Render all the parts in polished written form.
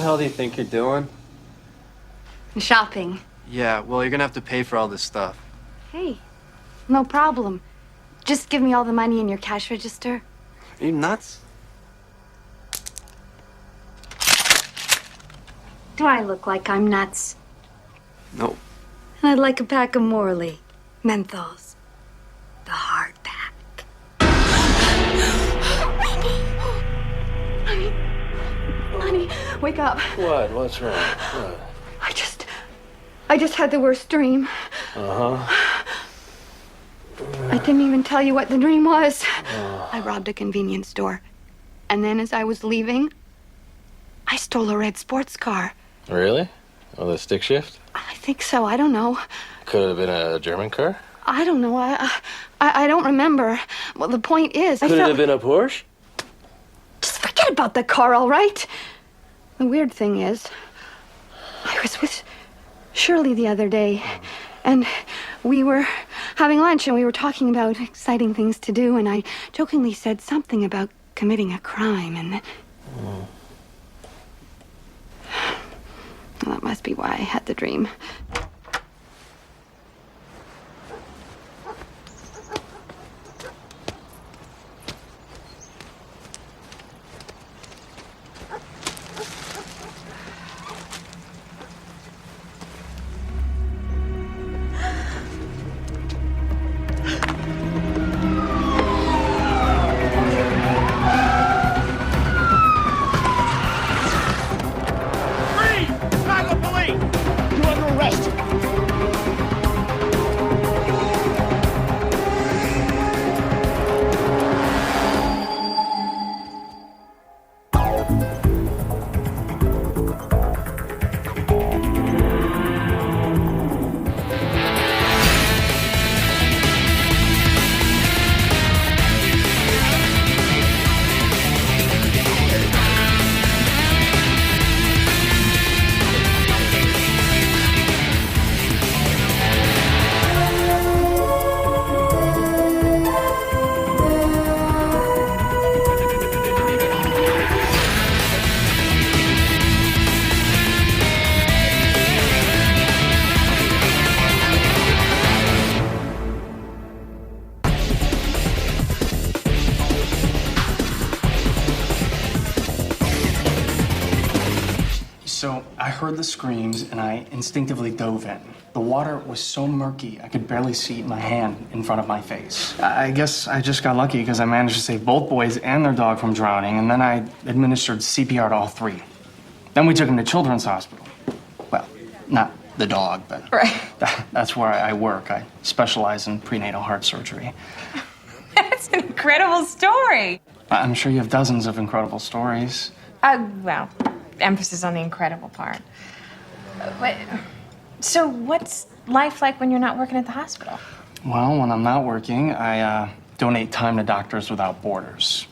hell do you think you're doing? Shopping. Yeah, well, you're gonna have to pay for all this stuff. Hey, no problem. Just give me all the money in your cash register. Are you nuts? Do I look like I'm nuts? No. And I'd like a pack of Morley. Menthols. The hard pack. Honey, wake up. What? What's wrong? What? I just had the worst dream. Uh-huh. I didn't even tell you what the dream was. I robbed a convenience store. And then as I was leaving, I stole a red sports car. Really? Oh, the stick shift? I think so. I don't know. Could it have been a German car? I don't know. I don't remember. Well, the point is, Could it have been a Porsche? Just forget about the car, all right? The weird thing is, I was with Shirley the other day, and we were having lunch, and we were talking about exciting things to do, and I jokingly said something about committing a crime, and then... Well, that must be why I had the dream. So I heard the screams and I instinctively dove in. The water was so murky I could barely see my hand in front of my face. I guess I just got lucky because I managed to save both boys and their dog from drowning, and then I administered CPR to all three. Then we took them to Children's Hospital. Well, not the dog, but right. That's where I work. I specialize in prenatal heart surgery. That's an incredible story. I'm sure you have dozens of incredible stories. Well, emphasis on the incredible part. So what's life like when you're not working at the hospital? Well, when I'm not working, I donate time to Doctors Without Borders.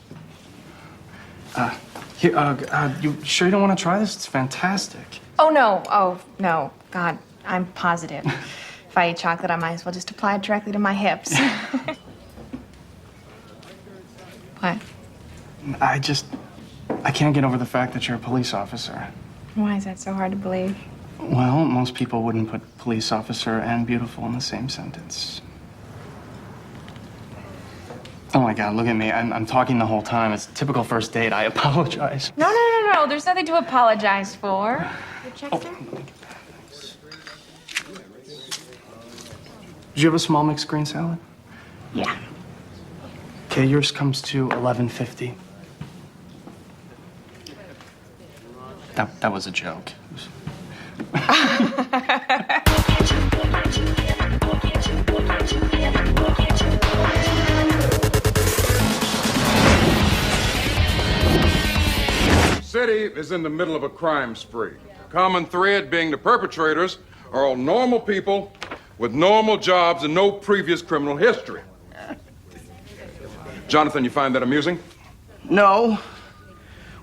You sure you don't want to try this? It's fantastic. Oh, no. Oh, no. God, I'm positive. If I eat chocolate, I might as well just apply it directly to my hips. What? I can't get over the fact that you're a police officer. Why is that so hard to believe? Well, most people wouldn't put police officer and beautiful in the same sentence. Oh my God, look at me. I'm talking the whole time. It's a typical first date. I apologize. No. There's nothing to apologize for. Your check's there? Did you have a small mixed green salad? Yeah. Okay, yours comes to $11.50. That was a joke. City is in the middle of a crime spree. Common thread being the perpetrators are all normal people with normal jobs and no previous criminal history. Jonathan, you find that amusing? No.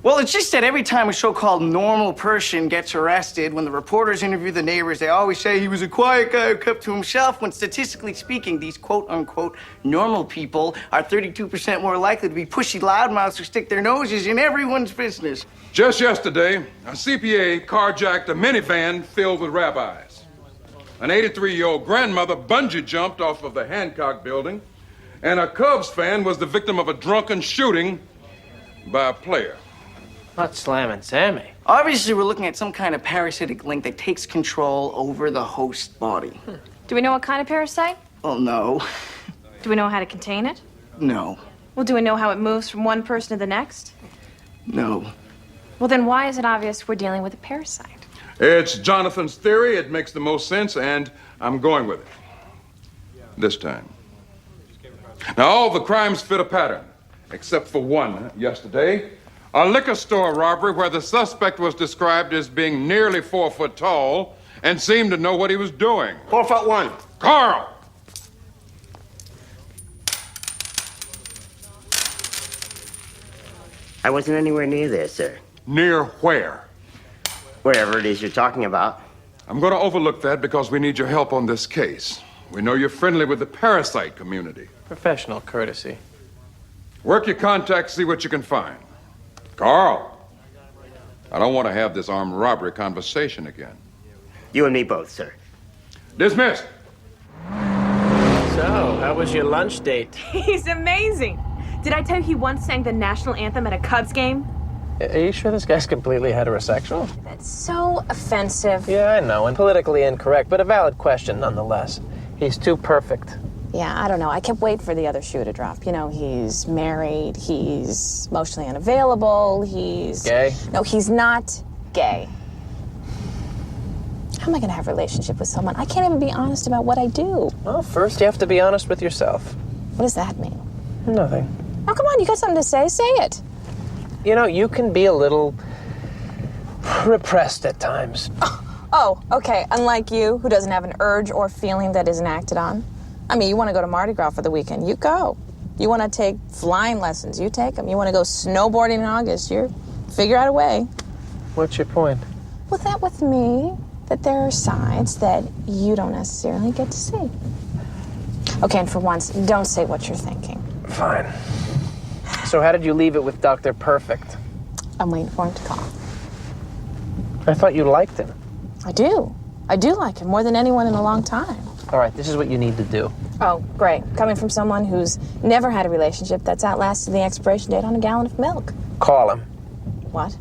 Well, it's just that every time a so-called normal person gets arrested, when the reporters interview the neighbors, they always say he was a quiet guy who kept to himself, when statistically speaking, these quote-unquote normal people are 32% more likely to be pushy loudmouths who stick their noses in everyone's business. Just yesterday, a CPA carjacked a minivan filled with rabbis. An 83-year-old grandmother bungee jumped off of the Hancock building, and a Cubs fan was the victim of a drunken shooting by a player. Not slamming Sammy. Obviously, we're looking at some kind of parasitic link that takes control over the host body. Do we know what kind of parasite? Oh, no. Do we know how to contain it? No. Well, do we know how it moves from one person to the next? No. Well, then why is it obvious we're dealing with a parasite? It's Jonathan's theory. It makes the most sense, and I'm going with it. This time. Now, all the crimes fit a pattern, except for one yesterday. A liquor store robbery where the suspect was described as being nearly 4 foot tall and seemed to know what he was doing. 4'1". Carl! I wasn't anywhere near there, sir. Near where? Wherever it is you're talking about. I'm going to overlook that because we need your help on this case. We know you're friendly with the parasite community. Professional courtesy. Work your contacts, see what you can find. Carl, I don't want to have this armed robbery conversation again. You and me both, sir. Dismissed. So, how was your lunch date? He's amazing. Did I tell you he once sang the national anthem at a Cubs game? Are you sure this guy's completely heterosexual? That's so offensive. Yeah, I know, and politically incorrect, but a valid question nonetheless. He's too perfect. Yeah, I don't know. I kept waiting for the other shoe to drop. You know, he's married, he's emotionally unavailable, he's... Gay? No, he's not gay. How am I going to have a relationship with someone? I can't even be honest about what I do. Well, first you have to be honest with yourself. What does that mean? Nothing. Oh, come on, you got something to say? Say it. You know, you can be a little repressed at times. Oh, okay. Unlike you, who doesn't have an urge or feeling that isn't acted on. I mean, you want to go to Mardi Gras for the weekend, you go. You want to take flying lessons, you take them. You want to go snowboarding in August, you figure out a way. What's your point? Well, that with me, that there are sides that you don't necessarily get to see. Okay, and for once, don't say what you're thinking. Fine. So how did you leave it with Dr. Perfect? I'm waiting for him to call. I thought you liked him. I do. I do like him more than anyone in a long time. All right, this is what you need to do. Oh, great. Coming from someone who's never had a relationship that's outlasted the expiration date on a gallon of milk. Call him. What?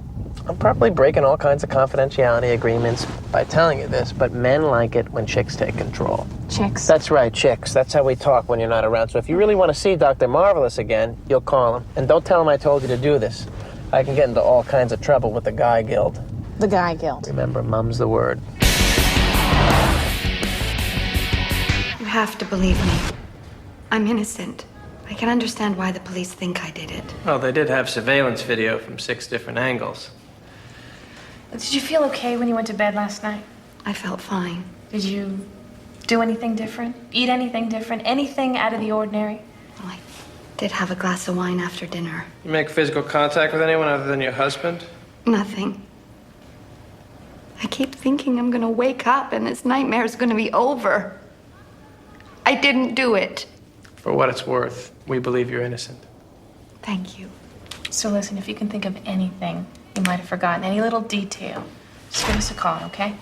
I'm probably breaking all kinds of confidentiality agreements by telling you this, but men like it when chicks take control. Chicks? That's right, chicks. That's how we talk when you're not around. So if you really want to see Dr. Marvelous again, you'll call him. And don't tell him I told you to do this. I can get into all kinds of trouble with the Guy Guild. The Guy Guild. Remember, mum's the word. You have to believe me. I'm innocent. I can understand why the police think I did it. Well, they did have surveillance video from 6 different angles. Did you feel okay when you went to bed last night? I felt fine. Did you do anything different? Eat anything different? Anything out of the ordinary? Well, I did have a glass of wine after dinner. You make physical contact with anyone other than your husband? Nothing. I keep thinking I'm gonna wake up and this nightmare's gonna be over. I didn't do it. For what it's worth, we believe you're innocent. Thank you. So listen, if you can think of anything you might have forgotten, any little detail, just give us a call, okay?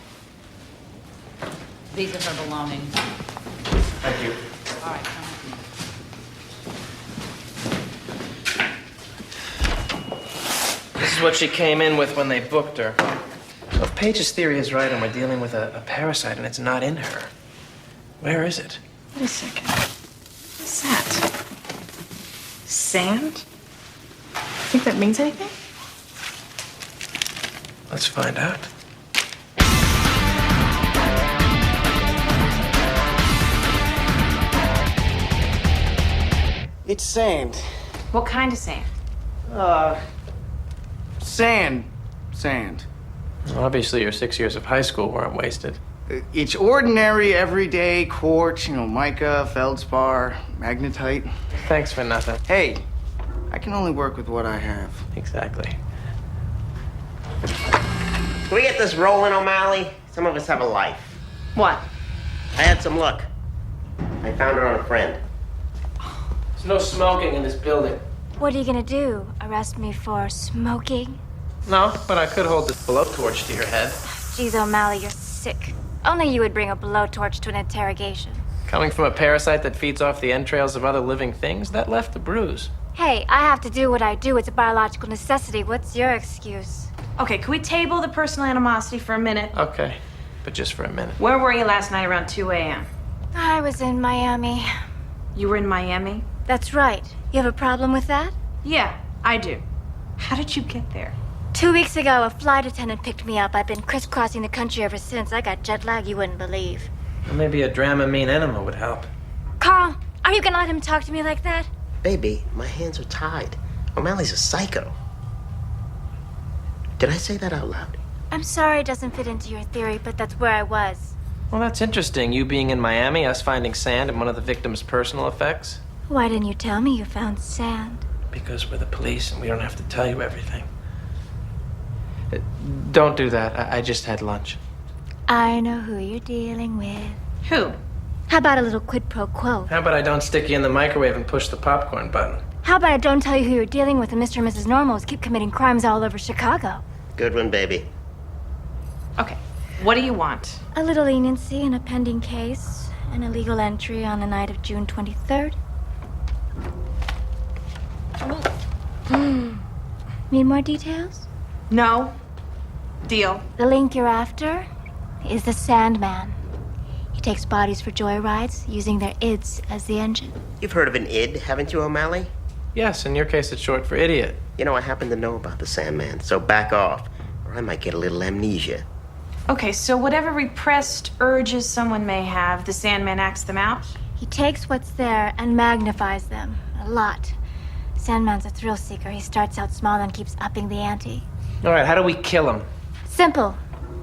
These are her belongings. Thank you. All right, come with me. This is what she came in with when they booked her. So if Paige's theory is right and we're dealing with a parasite and it's not in her, where is it? Wait a second. What's that? Sand? Think that means anything? Let's find out. It's sand. What kind of sand? Sand. Sand. Obviously, your 6 years of high school weren't wasted. It's ordinary, everyday quartz, mica, feldspar, magnetite. Thanks for nothing. Hey, I can only work with what I have. Exactly. Can we get this rolling, O'Malley? Some of us have a life. What? I had some luck. I found her on a friend. There's no smoking in this building. What are you gonna do? Arrest me for smoking? No, but I could hold this blowtorch to your head. Geez, O'Malley, you're sick. Only you would bring a blowtorch to an interrogation. Coming from a parasite that feeds off the entrails of other living things, that left a bruise. Hey, I have to do what I do. It's a biological necessity. What's your excuse? Okay, can we table the personal animosity for a minute? Okay, but just for a minute. Where were you last night around 2 a.m.? I was in Miami. You were in Miami? That's right. You have a problem with that? Yeah, I do. How did you get there? 2 weeks ago, a flight attendant picked me up. I've been crisscrossing the country ever since. I got jet lag you wouldn't believe. Well, maybe a Dramamine enema would help. Carl, are you gonna let him talk to me like that? Baby, my hands are tied. O'Malley's a psycho. Did I say that out loud? I'm sorry it doesn't fit into your theory, but that's where I was. Well, that's interesting. You being in Miami, us finding sand and one of the victim's personal effects. Why didn't you tell me you found sand? Because we're the police and we don't have to tell you everything. Don't do that. I just had lunch. I know who you're dealing with. Who? How about a little quid pro quo? How about I don't stick you in the microwave and push the popcorn button? How about I don't tell you who you're dealing with and Mr. and Mrs. Normals keep committing crimes all over Chicago? Good one, baby. Okay, what do you want? A little leniency in a pending case, an illegal entry on the night of June 23rd. Need more details? No. Deal. The link you're after is the Sandman. He takes bodies for joyrides, using their ids as the engine. You've heard of an id, haven't you, O'Malley? Yes, in your case it's short for idiot. You know, I happen to know about the Sandman, so back off, or I might get a little amnesia. Okay, so whatever repressed urges someone may have, the Sandman acts them out? He takes what's there and magnifies them. A lot. Sandman's a thrill seeker. He starts out small and keeps upping the ante. All right, how do we kill him? Simple.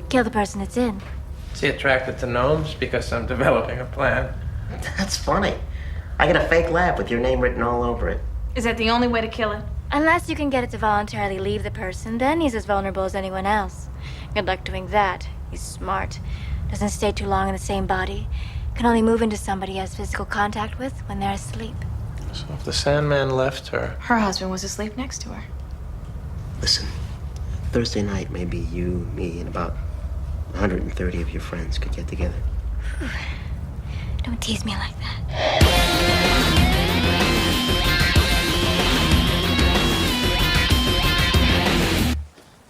Kill the person it's in. Is he attracted to gnomes? Because I'm developing a plan. That's funny. I got a fake lab with your name written all over it. Is that the only way to kill it? Unless you can get it to voluntarily leave the person, then he's as vulnerable as anyone else. Good luck doing that. He's smart. Doesn't stay too long in the same body. Can only move into somebody he has physical contact with when they're asleep. So if the Sandman left her... Her husband was asleep next to her. Listen, Thursday night, maybe you, me, and about 130 of your friends could get together. Don't tease me like that.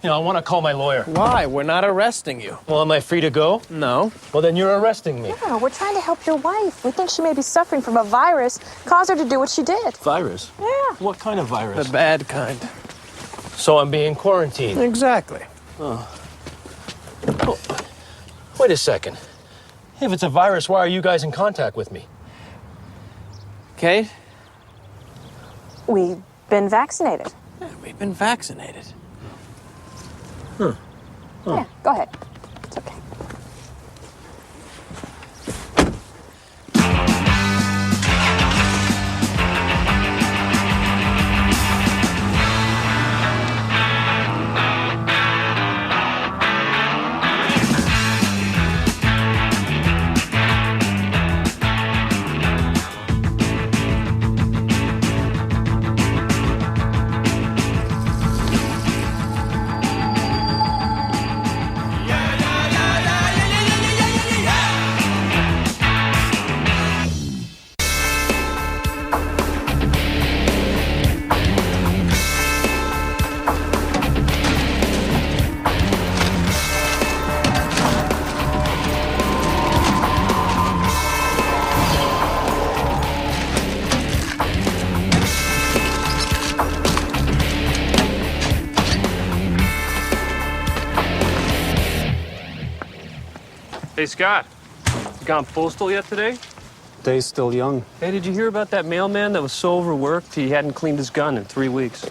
You know, I want to call my lawyer. Why? We're not arresting you. Well, am I free to go? No. Well, then you're arresting me. Yeah, we're trying to help your wife. We think she may be suffering from a virus, caused her to do what she did. Virus? Yeah. What kind of virus? The bad kind. So I'm being quarantined. Exactly. Oh, wait a second. If it's a virus, why are you guys in contact with me? Kate? We've been vaccinated. Yeah, we've been vaccinated. Huh. Oh. Yeah, go ahead. It's okay. Hey, Scott. You gone postal yet today? Day's still young. Hey, did you hear about that mailman that was so overworked he hadn't cleaned his gun in 3 weeks?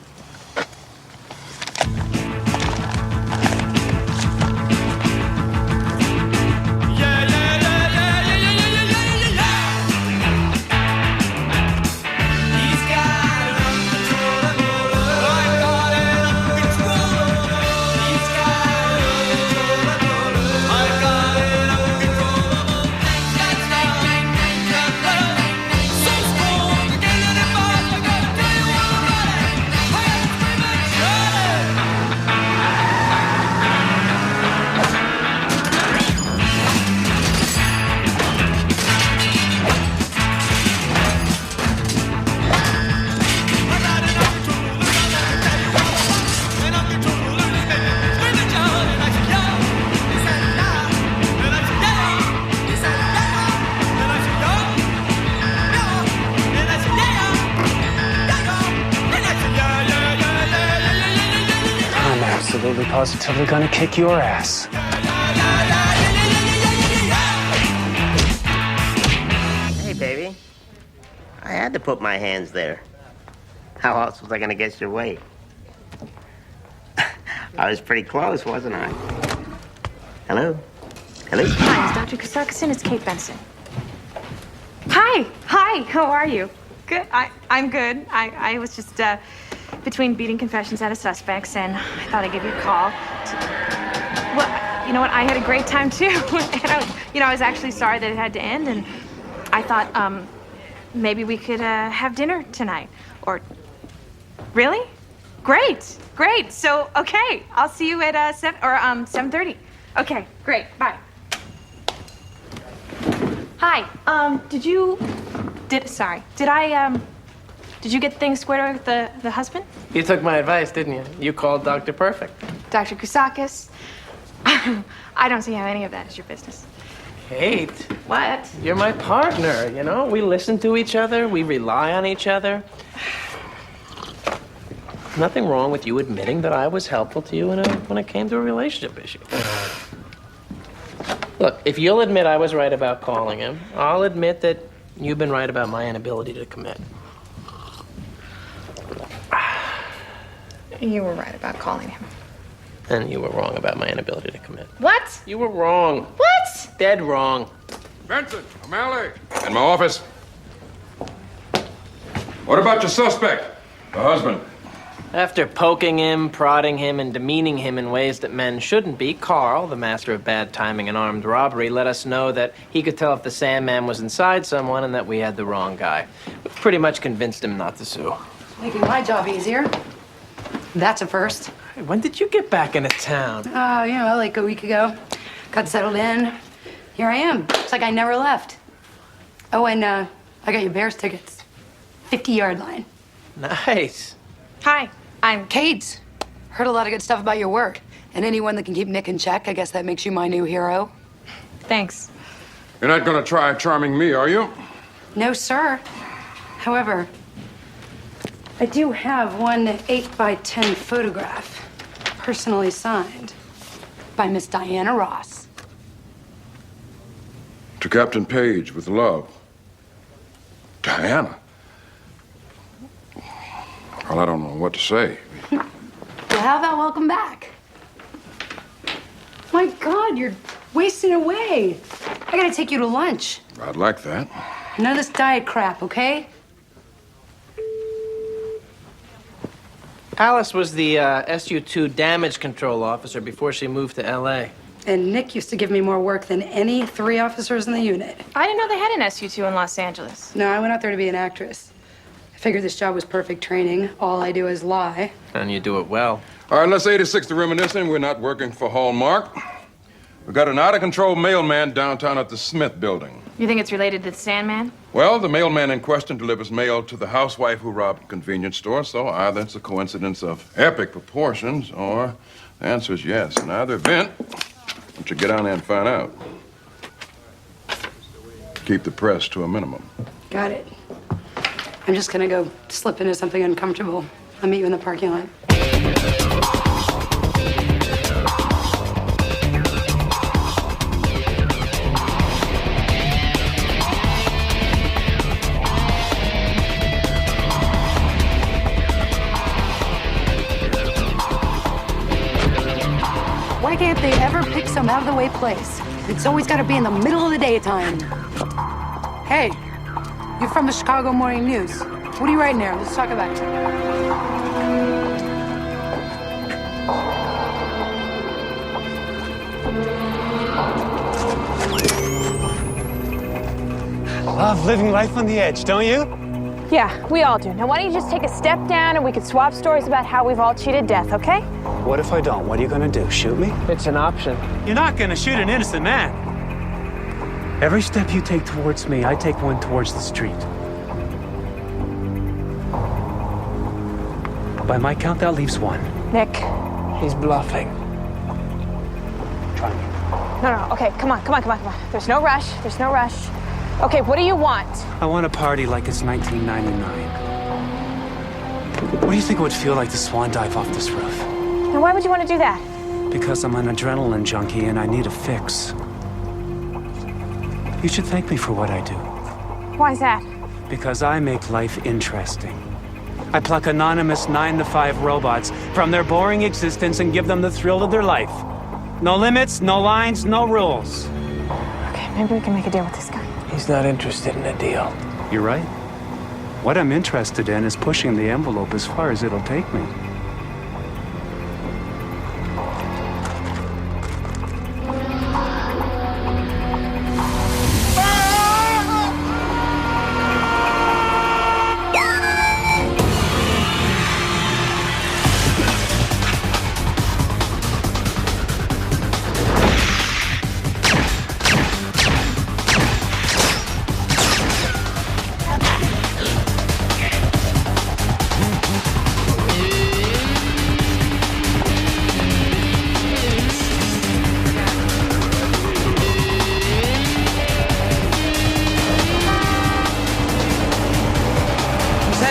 absolutely positively gonna kick your ass. Hey, baby. I had to put my hands there. How else was I gonna guess your weight? I was pretty close, wasn't I? Hello? Hello? Hi, is Dr. Kusakis in? It's Kate Benson. Hi, how are you? Good, I'm good. I was just, between beating confessions out of suspects, and I thought I'd give you a call. Well, you know what, I had a great time too. And I was actually sorry that it had to end, and I thought, maybe we could, have dinner tonight. Or, really? Great. So, okay, I'll see you at, 7:30. Okay, great, bye. Hi, did you get things squared away with the husband? You took my advice, didn't you? You called Dr. Perfect. Dr. Kusakis? I don't see how any of that is your business. Kate, What? you're my partner, you know? We listen to each other, we rely on each other. Nothing wrong with you admitting that I was helpful to you when it came to a relationship issue. Look, if you'll admit I was right about calling him, I'll admit that you've been right about my inability to commit. You were right about calling him. And you were wrong about my inability to commit. What? You were wrong. What? Dead wrong. Benson, O'Malley. In my office. What about your suspect? The husband. After poking him, prodding him, and demeaning him in ways that men shouldn't be, Carl, the master of bad timing and armed robbery, let us know that he could tell if the Sandman was inside someone and that we had the wrong guy. We pretty much convinced him not to sue. Making my job easier. That's a first. When did you get back into town? Like a week ago. Got settled in. Here I am. It's like I never left. Oh, and I got your Bears tickets. 50-yard line. Nice. Hi, I'm Kate. Heard a lot of good stuff about your work. And anyone that can keep Nick in check, I guess that makes you my new hero. Thanks. You're not gonna try charming me, are you? No, sir. However, I do have one 8x10 photograph, personally signed by Miss Diana Ross. To Captain Page with love. Diana. Well, I don't know what to say. Well, how about welcome back? My God, you're wasting away. I gotta take you to lunch. I'd like that. None of this diet crap, okay? Alice was the SU2 damage control officer before she moved to L.A. And Nick used to give me more work than any 3 officers in the unit. I didn't know they had an SU2 in Los Angeles. No, I went out there to be an actress. I figured this job was perfect training. All I do is lie. And you do it well. All right, let's 86 the reminiscing. We're not working for Hallmark. We got an out-of-control mailman downtown at the Smith building. You think it's related to the Sandman? Well, the mailman in question delivers mail to the housewife who robbed a convenience store, so either it's a coincidence of epic proportions, or the answer is yes. In either event, why don't you get on there and find out? Keep the press to a minimum. Got it. I'm just gonna go slip into something uncomfortable. I'll meet you in the parking lot. Why can't they ever pick some out-of-the-way place? It's always got to be in the middle of the daytime. Hey, you're from the Chicago Morning News. What are you writing there? Let's talk about it. Love living life on the edge, don't you? Yeah, we all do. Now, why don't you just take a step down and we could swap stories about how we've all cheated death, okay? What if I don't? What are you gonna do? Shoot me? It's an option. You're not gonna shoot an innocent man. Every step you take towards me, I take one towards the street. By my count, that leaves one. Nick. He's bluffing. Try me. No, okay, come on. There's no rush. Okay, what do you want? I want a party like it's 1999. What do you think it would feel like to swan dive off this roof? Now, why would you want to do that? Because I'm an adrenaline junkie and I need a fix. You should thank me for what I do. Why's that? Because I make life interesting. I pluck anonymous 9-to-5 robots from their boring existence and give them the thrill of their life. No limits, no lines, no rules. Okay, maybe we can make a deal with this guy. He's not interested in a deal. You're right. What I'm interested in is pushing the envelope as far as it'll take me.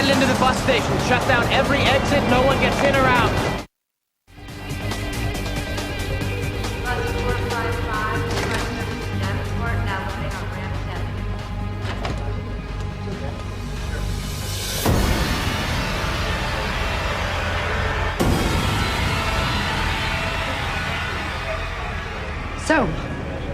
Headed into the bus station. Shut down every exit. No one gets in or out. So,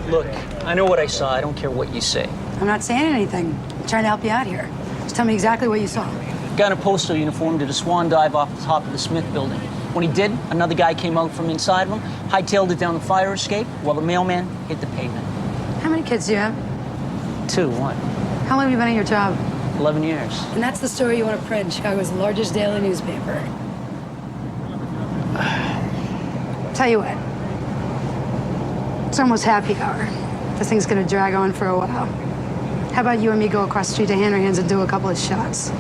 Look, I know what I saw. I don't care what you say. I'm not saying anything. I'm trying to help you out here. Just tell me exactly what you saw. Guy in a postal uniform did a swan dive off the top of the Smith building. When he did, another guy came out from inside of him, hightailed it down the fire escape, while the mailman hit the pavement. How many kids do you have? 2, 1. How long have you been at your job? 11 years. And that's the story you want to print in Chicago's largest daily newspaper. Tell you what. It's almost happy hour. This thing's gonna drag on for a while. How about you and me go across the street to Hanrahan's and do a couple of shots?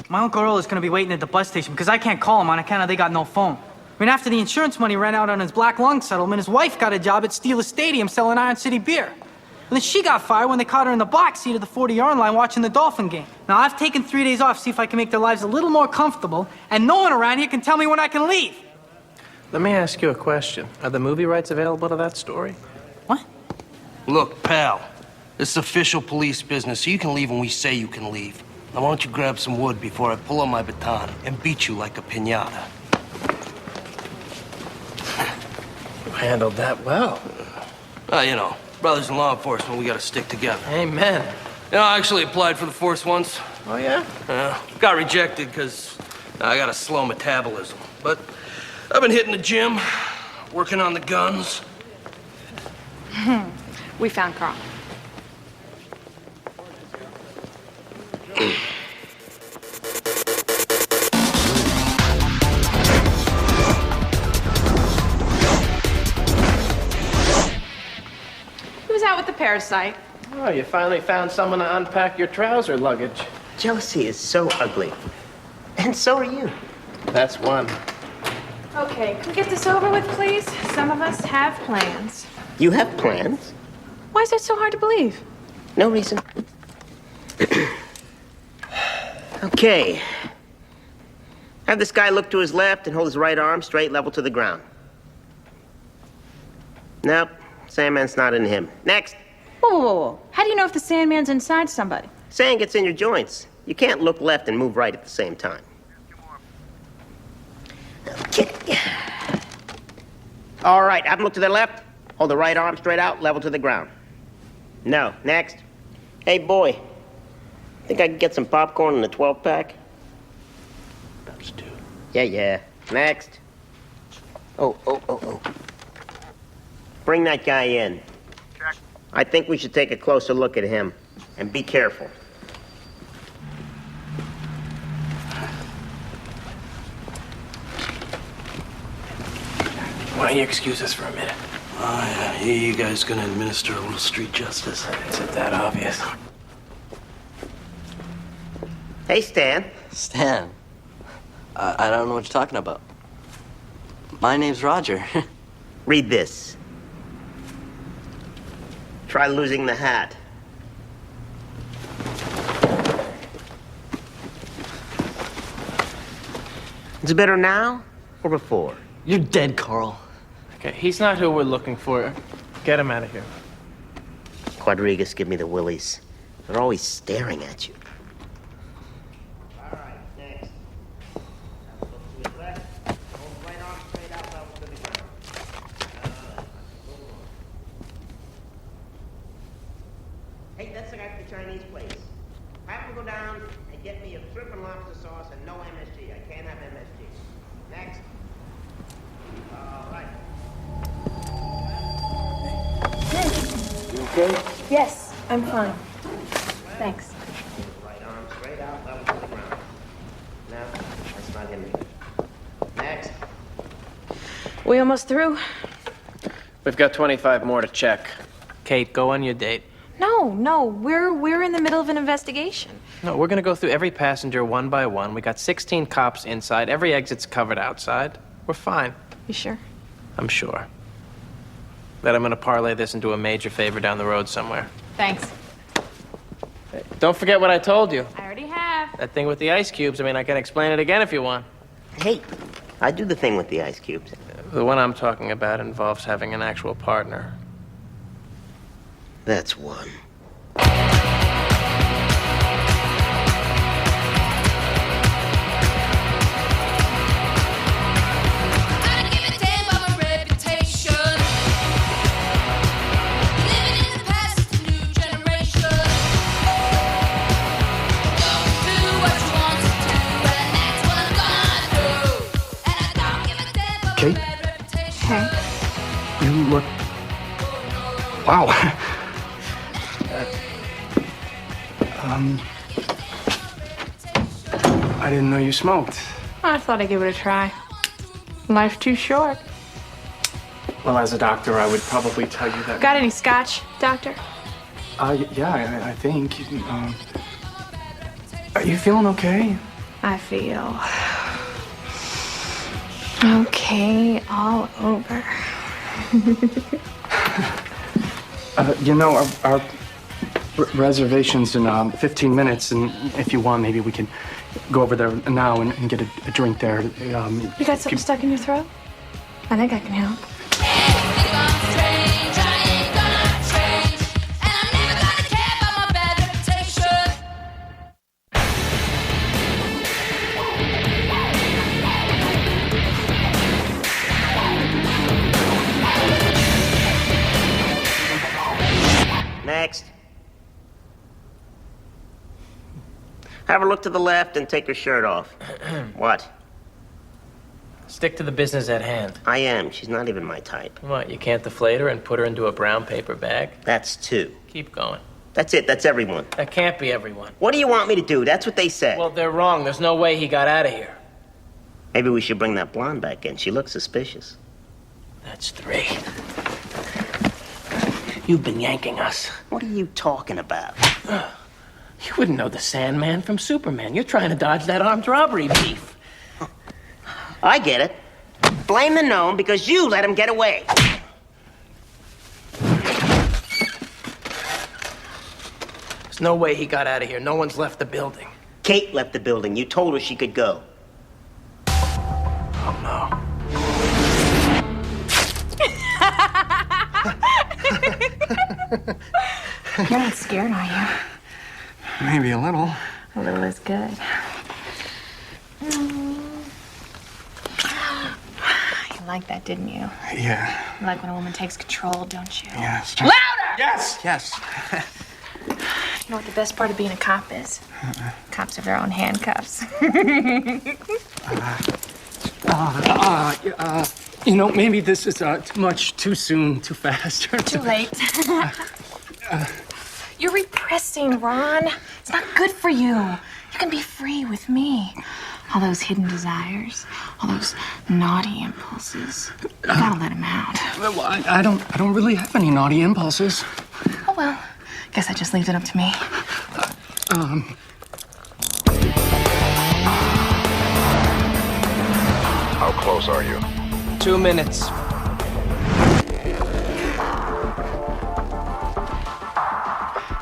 My Uncle Earl is gonna be waiting at the bus station because I can't call him on account of they got no phone. I mean, after the insurance money ran out on his black lung settlement, his wife got a job at Steelers Stadium selling Iron City beer. And then she got fired when they caught her in the box seat of the 40-yard line watching the Dolphin game. Now, I've taken 3 days off to see if I can make their lives a little more comfortable, and no one around here can tell me when I can leave. Let me ask you a question. Are the movie rights available to that story? Look, pal, this is official police business, so you can leave when we say you can leave. Now, why don't you grab some wood before I pull out my baton and beat you like a piñata? You handled that well. You know, brothers in law enforcement, we gotta stick together. Amen. You know, I actually applied for the force once. Oh, yeah? Got rejected because I got a slow metabolism. But I've been hitting the gym, working on the guns. We found Carl. He was out with the parasite. Oh, you finally found someone to unpack your trouser luggage. Jealousy is so ugly. And so are you. That's one. Okay, can we get this over with, please? Some of us have plans. You have plans? Why is that so hard to believe? No reason. Okay. Have this guy look to his left and hold his right arm straight level to the ground. Nope. Sandman's not in him. Next. Whoa, whoa, whoa. How do you know if the Sandman's inside somebody? Sand gets in your joints. You can't look left and move right at the same time. Okay. All right, have him look to the left. Hold the right arm straight out, level to the ground. No. Next. Hey, boy. Think I could get some popcorn in a 12-pack? That's two. Yeah. Next. Oh. Bring that guy in. Check. I think we should take a closer look at him. And be careful. Why don't you excuse us for a minute? Oh, yeah. You guys gonna administer a little street justice? Is it that obvious? Hey, Stan. Stan, I don't know what you're talking about. My name's Roger. Read this. Try losing the hat. Is it better now or before? You're dead, Carl. Okay, he's not who we're looking for. Get him out of here. Quadrigas give me the willies. They're always staring at you. All right, next. Now look to his left. Hold right arm straight out, level to the ground. Hey, that's the guy from the Chinese place. Have him go down and get me a shrimp and lobster sauce and no MSG. I can't have MSG. Next. All right. You okay? Yes, I'm fine. Thanks. Right arm straight out, level to the ground. No, that's not him either. Next. We almost through? We've got 25 more to check. Kate, go on your date. No, we're in the middle of an investigation. No, we're gonna go through every passenger one by one. We got 16 cops inside. Every exit's covered outside. We're fine. You sure? I'm sure. That I'm gonna parlay this into a major favor down the road somewhere. Thanks. Hey, don't forget what I told you. I already have. That thing with the ice cubes. I mean, I can explain it again if you want. Hey, I do the thing with the ice cubes. The one I'm talking about involves having an actual partner. That's one. Kate, Hey. you look. Wow. I didn't know you smoked. I thought I'd give it a try. Life's too short. Well, as a doctor, I would probably tell you that. Got any scotch, doctor? Yeah, I think. Are you feeling okay? I feel okay all over. Our reservation's in 15 minutes, and if you want, maybe we can go over there now and get a drink there. You got something stuck in your throat? I think I can help. Next. Have her look to the left and take her shirt off. What? Stick to the business at hand. I am. She's not even my type. What, you can't deflate her and put her into a brown paper bag? That's two. Keep going. That's it. That's everyone. That can't be everyone. What do you want me to do? That's what they said. Well, they're wrong. There's no way he got out of here. Maybe we should bring that blonde back in. She looks suspicious. That's three. You've been yanking us. What are you talking about? You wouldn't know the Sandman from Superman. You're trying to dodge that armed robbery beef. I get it. Blame the gnome because you let him get away. There's no way he got out of here. No one's left the building. Kate left the building. You told her she could go. Oh, no. You're not scared, are you? Maybe a little. A little is good. You liked that, didn't you? Yeah. You like when a woman takes control, don't you? Yes. Louder! Yes. Yes. You know what the best part of being a cop is? Cops have their own handcuffs. Maybe this is too much, too soon, too fast. Too late. You're repressing, Ron. It's not good for you. You can be free with me. All those hidden desires, all those naughty impulses. You gotta let them out. Well, I don't really have any naughty impulses. Oh well. Guess that just leaves it up to me. How close are you? 2 minutes.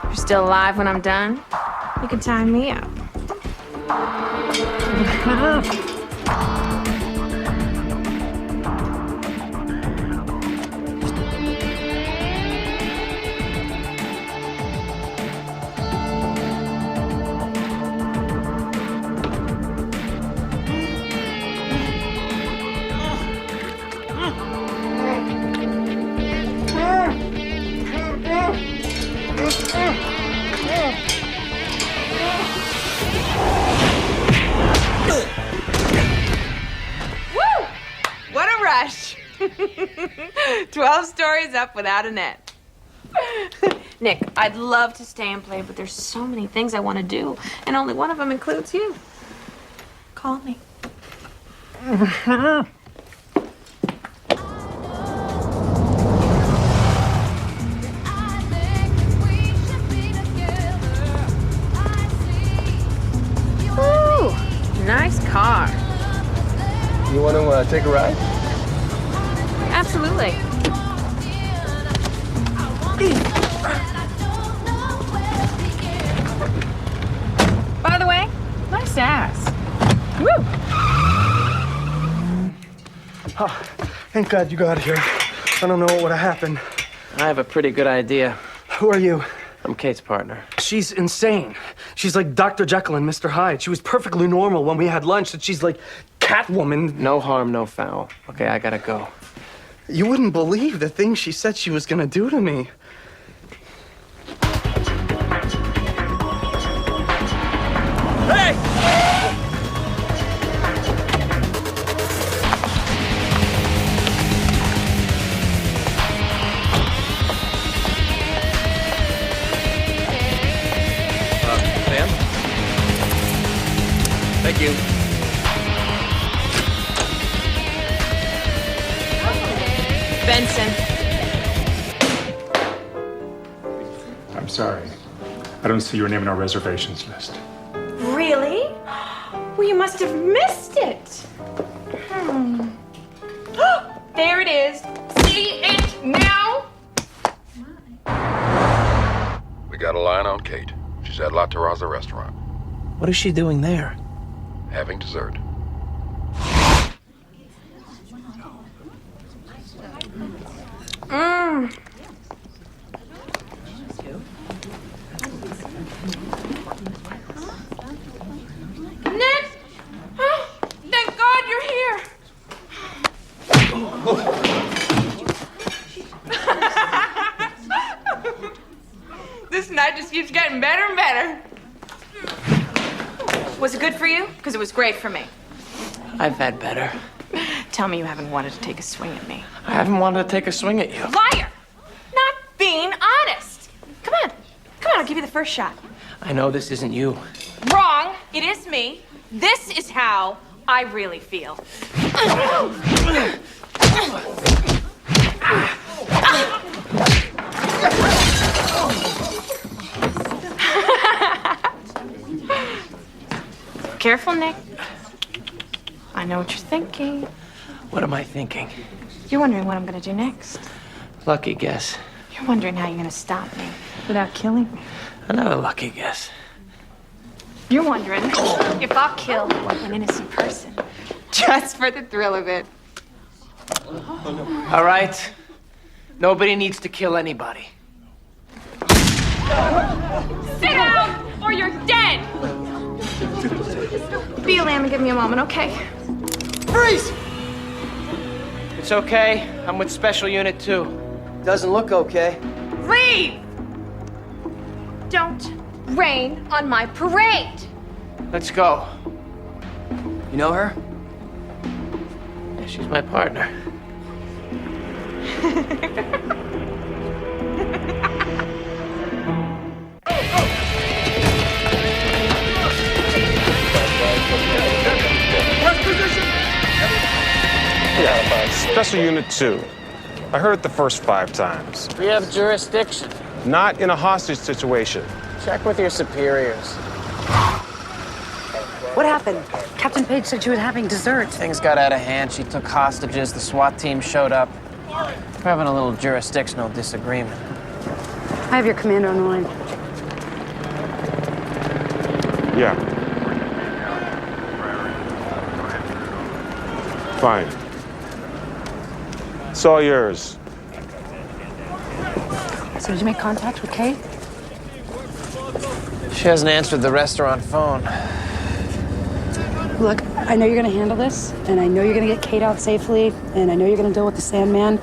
You're still alive when I'm done? You can tie me up. 12 stories up without a net. Nick, I'd love to stay and play, but there's so many things I want to do, and only one of them includes you. Call me. Ooh, nice car. You want to take a ride? Absolutely. By the way, nice ass. Woo! Oh, thank God you got here. I don't know what would have happened. I have a pretty good idea. Who are you? I'm Kate's partner. She's insane. She's like Dr. Jekyll and Mr. Hyde. She was perfectly normal when we had lunch, and she's like Catwoman. No harm, no foul. Okay, I gotta go. You wouldn't believe the things she said she was gonna do to me. Hey! Sam? Thank you. Benson. I'm sorry. I don't see your name on our reservations list. Really? Well, you must have missed it. There it is. See it now? We got a line on Kate. She's at La Terraza restaurant, What is she doing there? having dessert. Nick! Thank God you're here. This night just keeps getting better and better. Was it good for you? Because it was great for me. I've had better. Tell me you haven't wanted to take a swing at me. I haven't wanted to take a swing at you. Liar! Not being honest. Come on. Come on, I'll give you the first shot. I know this isn't you. Wrong. It is me. This is how I really feel. Careful, Nick. I know what you're thinking. What am I thinking? You're wondering what I'm gonna do next. Lucky guess. You're wondering how you're gonna stop me without killing me. Another lucky guess. You're wondering if I'll kill an innocent person just for the thrill of it. All right. Nobody needs to kill anybody. Sit down or you're dead! Be a lamb and give me a moment, okay? Freeze! It's okay. I'm with Special Unit 2. Doesn't look okay. Leave! Don't rain on my parade! Let's go. You know her? Yeah, she's my partner. Yeah, Special Unit 2. I heard it the first 5 times. We have jurisdiction. Not in a hostage situation. Check with your superiors. What happened? Captain Page said she was having dessert. Things got out of hand. She took hostages. The SWAT team showed up. We're having a little jurisdictional disagreement. I have your commander on the line. Yeah. Fine. It's all yours. So did you make contact with Kate? She hasn't answered the restaurant phone. Look, I know you're gonna handle this, and I know you're gonna get Kate out safely, and I know you're gonna deal with the Sandman,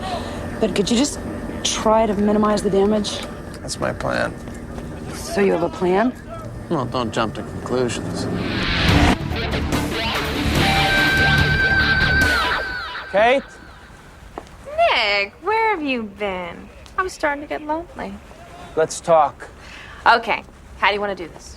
but could you just try to minimize the damage? That's my plan. So you have a plan? Well, don't jump to conclusions. Kate? Nick, where have you been? I was starting to get lonely. Let's talk. Okay, how do you want to do this?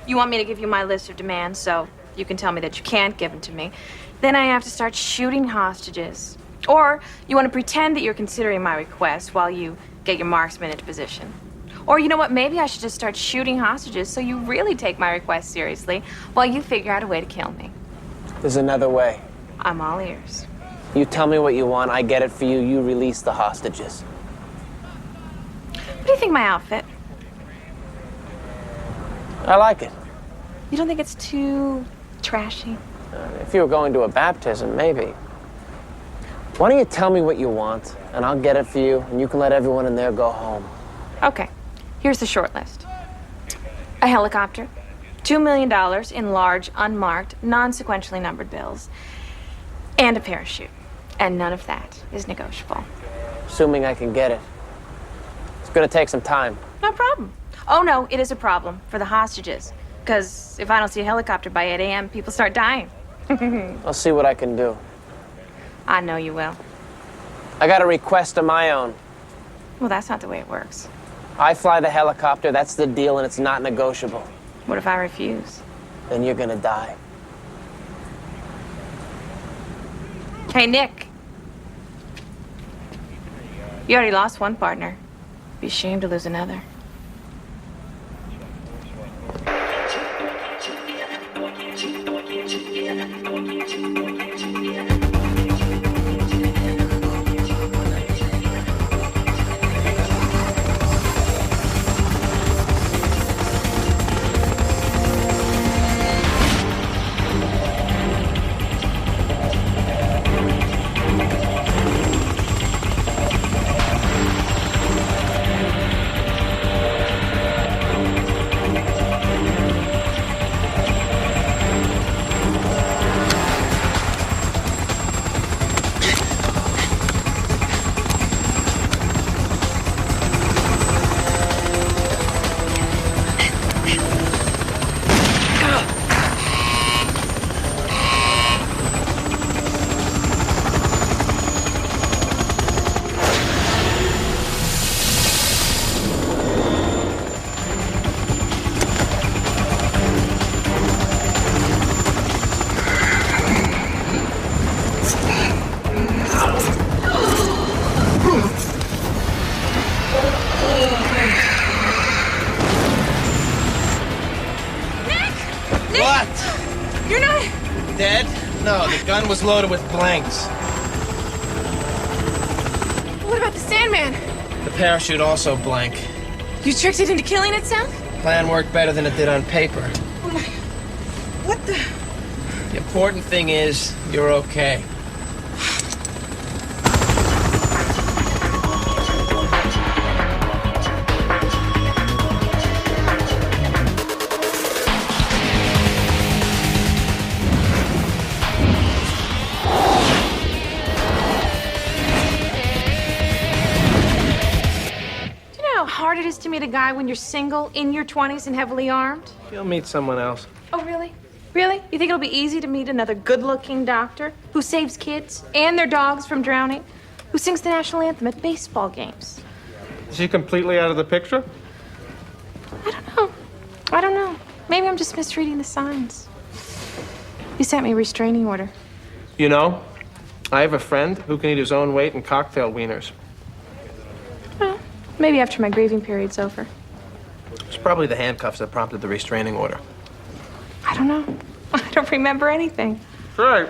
You want me to give you my list of demands so you can tell me that you can't give them to me. Then I have to start shooting hostages. Or you want to pretend that you're considering my request while you get your marksman into position. Or you know what, maybe I should just start shooting hostages so you really take my request seriously while you figure out a way to kill me. There's another way. I'm all ears. You tell me what you want, I get it for you, you release the hostages. What do you think of my outfit? I like it. You don't think it's too trashy? If you were going to a baptism, maybe. Why don't you tell me what you want, and I'll get it for you, and you can let everyone in there go home. Okay, here's the short list. A helicopter, $2 million in large, unmarked, non-sequentially numbered bills, and a parachute. And none of that is negotiable. Assuming I can get it. It's gonna take some time. No problem. Oh no, it is a problem for the hostages. Because if I don't see a helicopter by 8 a.m., people start dying. I'll see what I can do. I know you will. I got a request of my own. Well, that's not the way it works. I fly the helicopter, that's the deal, and it's not negotiable. What if I refuse? Then you're gonna die. Hey, Nick. You already lost one partner. Be ashamed to lose another. The gun was loaded with blanks. What about the Sandman? The parachute also blank. You tricked it into killing itself? Plan worked better than it did on paper. Oh my... What the... The important thing is, you're okay. hard it is to meet a guy when you're single, in your 20s, and heavily armed? You'll meet someone else. Oh, really? Really? You think it'll be easy to meet another good-looking doctor who saves kids and their dogs from drowning, who sings the national anthem at baseball games? Is he completely out of the picture? I don't know. Maybe I'm just misreading the signs. He sent me a restraining order. You know, I have a friend who can eat his own weight in cocktail wieners. Well, maybe after my grieving period's over. It's probably the handcuffs that prompted the restraining order. I don't know. I don't remember anything. Right.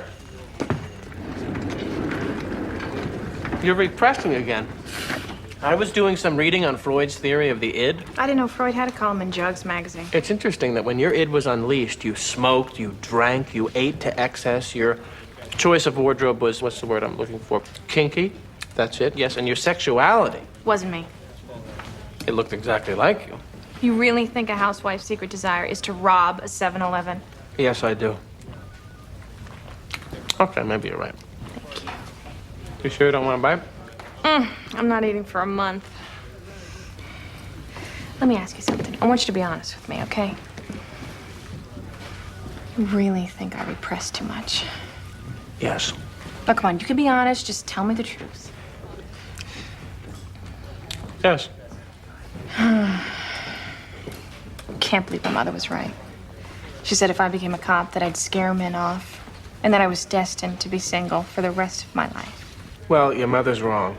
You're repressing again. I was doing some reading on Freud's theory of the id. I didn't know Freud had a column in Jugs magazine. It's interesting that when your id was unleashed, you smoked, you drank, you ate to excess. Your choice of wardrobe was, what's the word I'm looking for? Kinky. That's it, yes. And your sexuality. Wasn't me. It looked exactly like you. You really think a housewife's secret desire is to rob a 7-Eleven? Yes, I do. Okay, maybe you're right. Thank you. You sure you don't want to bite? I'm not eating for a month. Let me ask you something. I want you to be honest with me, okay? You really think I repress too much? Yes. Oh, come on, you can be honest. Just tell me the truth. Yes. Can't believe my mother was right. She said if I became a cop that I'd scare men off and that I was destined to be single for the rest of my life. Well, your mother's wrong.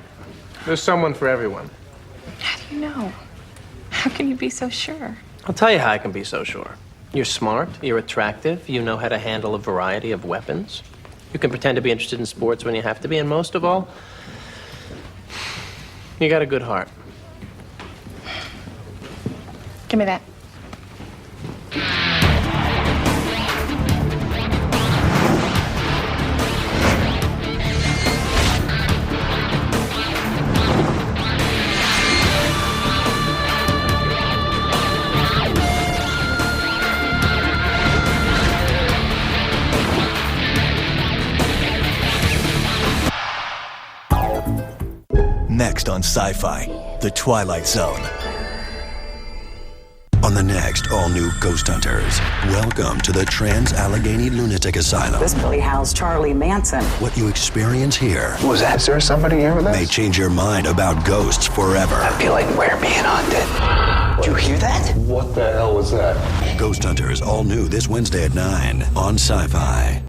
There's someone for everyone. How do you know? How can you be so sure? I'll tell you how I can be so sure. You're smart, you're attractive, you know how to handle a variety of weapons. You can pretend to be interested in sports when you have to be, and most of all, you got a good heart. Give me that. Next on Sci-Fi, The Twilight Zone. On the next all-new Ghost Hunters, welcome to the Trans-Allegheny Lunatic Asylum. This really housed Charlie Manson. What you experience here Was that? Is there somebody here with us? may change your mind about ghosts forever. I feel like we're being haunted. Did you hear that? What the hell was that? Ghost Hunters, all new this Wednesday at 9 on Sci-Fi.